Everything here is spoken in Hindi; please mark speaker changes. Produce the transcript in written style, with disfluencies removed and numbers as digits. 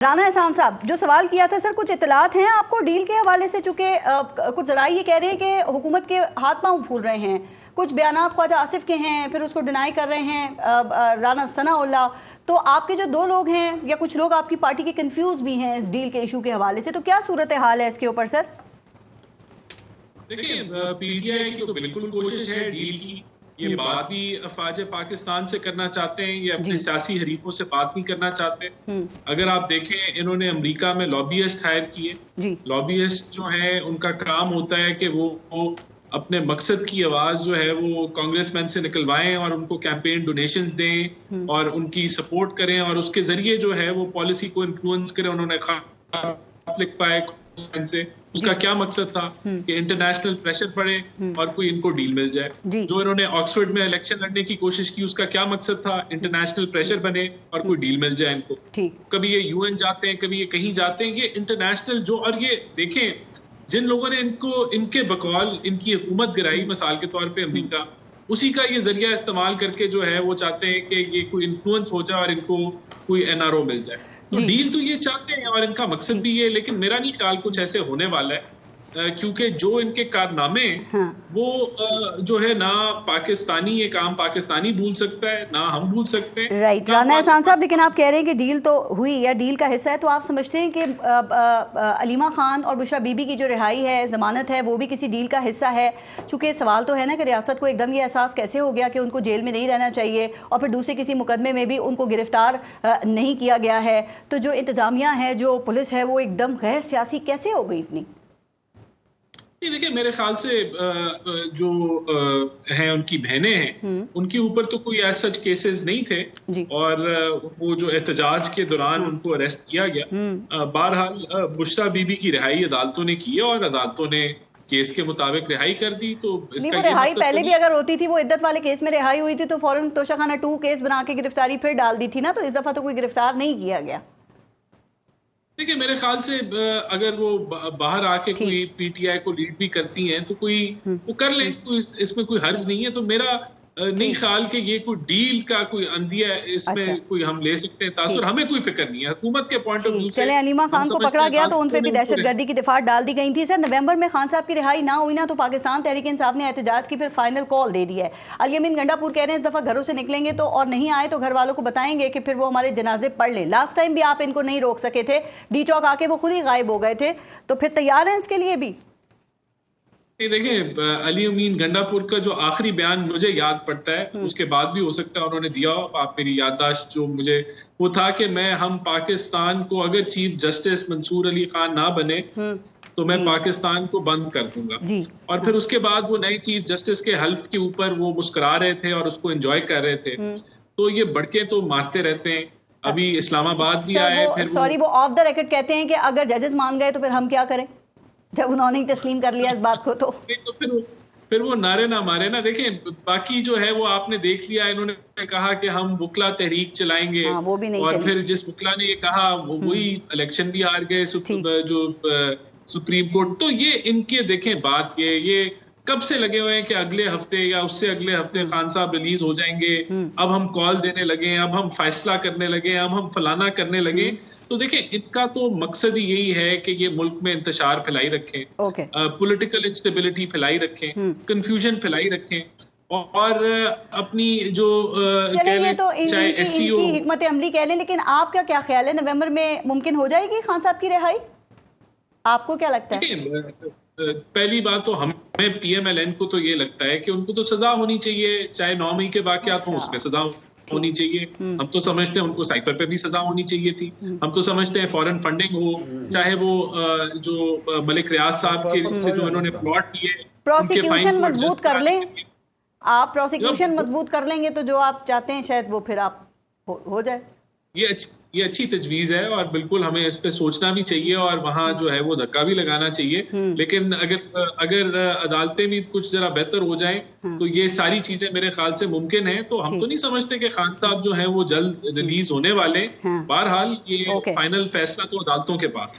Speaker 1: राना एहसान साहब, जो सवाल किया था सर, कुछ इतलात हैं आपको डील के हवाले से? चूंकि कुछ जराए ये कह रहे हैं कि हुकूमत के हाथ पांव फूल रहे हैं, कुछ बयानात ख्वाजा आसिफ के हैं, फिर उसको डिनाई कर रहे हैं राना सनाउल्लाह। तो आपके जो दो लोग हैं या कुछ लोग आपकी पार्टी के कंफ्यूज भी हैं इस डील के इशू के हवाले से, तो क्या सूरत हाल है इसके ऊपर सर?
Speaker 2: देखिए, पीटीआई की तो बिल्कुल कोशिश है डील की। ये बात भी अफवाज पाकिस्तान से करना चाहते हैं, ये अपने सियासी हरीफों से बात नहीं करना चाहते। अगर आप देखें, इन्होंने अमेरिका में लॉबियस्ट हायर किए। लॉबियस्ट जो है उनका काम होता है कि वो अपने मकसद की आवाज जो है वो कांग्रेसमैन से निकलवाएं और उनको कैंपेन डोनेशंस दें और उनकी सपोर्ट करें और उसके जरिए जो है वो पॉलिसी को इन्फ्लुएंस करें। उन्होंने लिख पाए से उसका क्या मकसद था कि इंटरनेशनल प्रेशर पड़े और कोई इनको डील मिल जाए। जो इन्होंने ऑक्सफोर्ड में इलेक्शन लड़ने की कोशिश की, उसका क्या मकसद था? इंटरनेशनल प्रेशर बने और कोई डील मिल जाए इनको। कभी ये यूएन जाते हैं, कभी ये कहीं जाते हैं, ये इंटरनेशनल जो। और ये देखें, जिन लोगों ने इनके बकौल इनकी हुकूमत गिराई, मिसाल के तौर पे अमेरिका, उसी का ये जरिया इस्तेमाल करके जो है वो चाहते हैं कि ये कोई इन्फ्लुएंस हो जाए और इनको कोई एनआरओ मिल जाए। तो डील तो ये चाहते हैं और इनका मकसद भी ये, लेकिन मेरा नहीं ख्याल कुछ ऐसे होने वाला है, क्योंकि जो इनके कारनामे वो जो है ना पाकिस्तानी, ये काम पाकिस्तानी भूल सकता है ना हम भूल सकते हैं।
Speaker 1: राइट राना एहसान साहब, लेकिन आप कह रहे हैं कि डील तो हुई या डील का हिस्सा है, तो आप समझते हैं कि अलीमा खान और बुशरा बीबी की जो रिहाई है, जमानत है, वो भी किसी डील का हिस्सा है? चूंकि सवाल तो है ना कि रियासत को एकदम ये एहसास कैसे हो गया कि उनको जेल में नहीं रहना चाहिए और फिर दूसरे किसी मुकदमे में भी उनको गिरफ्तार नहीं किया गया है, तो जो इंतजामिया है, जो पुलिस है, वो एकदम गैर सियासी कैसे हो गई इतनी?
Speaker 2: देखिए, मेरे ख्याल से जो हैं उनकी बहनें हैं, उनके ऊपर तो कोई ऐसा केसेस नहीं थे और वो जो एहतजाज के दौरान उनको अरेस्ट किया गया। बहरहाल बुशरा बीबी की रिहाई अदालतों ने की है और अदालतों ने केस के मुताबिक रिहाई कर दी। तो इसका
Speaker 1: वो रिहाई पहले भी अगर होती थी, वो इद्दत वाले केस में रिहाई हुई थी तो फौरन तोशाखाना 2 केस बना के गिरफ्तारी फिर डाल दी थी ना, तो इस दफा तो कोई गिरफ्तार नहीं किया गया।
Speaker 2: देखिए, मेरे ख्याल से अगर वो बाहर आके कोई पीटीआई को लीड भी करती हैं तो कोई वो कर ले, इसमें कोई हर्ज नहीं है। तो मेरा नहीं ख्याल कि ये कोई डील का कोई अंदिया इसमें कोई हम ले सकते हैं तासुर, हमें कोई फिक्र नहीं है हुकूमत के पॉइंट ऑफ व्यू से।
Speaker 1: चले, अलीमा खान को पकड़ा गया तो उन पे भी दहशतगर्दी की दिफात डाल दी गई थी। सर, नवंबर में खान साहब की रिहाई ना हुई ना तो पाकिस्तान तहरीक इंसाफ ने एहतजाज की फिर फाइनल कॉल दे दी है। अल-यमीन गंडापुर कह रहे हैं इस दफा घरों से निकलेंगे तो और नहीं आए तो घर वालों को बताएंगे कि फिर वो हमारे जनाजे पढ़ ले। लास्ट टाइम भी आप इनको नहीं रोक सके थे, डी चौक आके वो खुद ही गायब हो गए थे, तो फिर तैयार हैं इसके लिए भी?
Speaker 2: देखिए, अल-यमीन गंडापुर का जो आखिरी बयान मुझे याद पड़ता है, उसके बाद भी हो सकता है उन्होंने दिया हो, आप मेरी याददाश्त जो मुझे वो था कि हम पाकिस्तान को, अगर चीफ जस्टिस मंसूर अली खान ना बने तो मैं पाकिस्तान को बंद कर दूंगा। और फिर उसके बाद वो नए चीफ जस्टिस के हल्फ के ऊपर वो मुस्कुरा रहे थे और उसको एंजॉय कर रहे थे। तो ये बड़के तो मारते रहते हैं। अभी इस्लामाबाद भी आए, फिर
Speaker 1: वो ऑफ द रिकॉर्ड कहते हैं कि अगर जजेस मान गए तो फिर हम क्या करें, जब उन्होंने ही तस्लीम कर लिया इस बात को। तो
Speaker 2: फिर वो नारे ना मारे ना। देखें, बाकी जो है वो आपने देख लिया, इन्होंने कहा कि हम वुकला तहरीक चलाएंगे,
Speaker 1: वो भी नहीं
Speaker 2: और फिर जिस वुकला ने ये कहा वही इलेक्शन भी हार गए जो सुप्रीम कोर्ट। तो ये इनके देखें बात ये कब से लगे हुए हैं कि अगले हफ्ते या उससे अगले हफ्ते खान साहब रिलीज हो जाएंगे, अब हम कॉल देने लगे, अब हम फैसला करने लगे, अब हम फलाना करने लगे। तो देखें, इनका तो मकसद ही यही है कि ये मुल्क में इंतशार फैलाई रखें, पॉलिटिकल इंस्टेबिलिटी फैलाई रखें, कंफ्यूजन फैलाई रखें और अपनी जो
Speaker 1: चाहे एसईओ हिकमत अमली कह लें। लेकिन आपका क्या ख्याल है, नवंबर में मुमकिन हो जाएगी खान साहब की रिहाई? आपको क्या लगता है?
Speaker 2: पहली बात तो हमें पीएमएलएन को तो ये लगता है कि उनको तो सजा होनी चाहिए, चाहे 9 मई के वाकयात हों उसमें सजा होनी चाहिए। हम तो समझते हैं उनको साइफर पे भी सजा होनी चाहिए थी। हम तो समझते हैं फॉरेन फंडिंग हो, चाहे वो जो मलिक रियाज साहब के से जो इन्होंने प्लॉट किए,
Speaker 1: प्रोसिक्यूशन मजबूत कर लें। आप प्रोसिक्यूशन मजबूत कर लेंगे तो जो आप चाहते हैं शायद वो फिर आप हो जाए।
Speaker 2: ये अच्छी तजवीज है और बिल्कुल हमें इस पे सोचना भी चाहिए और वहाँ जो है वो धक्का भी लगाना चाहिए। लेकिन अगर अदालतें भी कुछ जरा बेहतर हो जाएं तो ये सारी चीजें मेरे ख्याल से मुमकिन है। तो हम तो नहीं समझते कि खान साहब जो है वो जल्द रिलीज होने वाले। बहरहाल ये फाइनल फैसला तो अदालतों के पास है।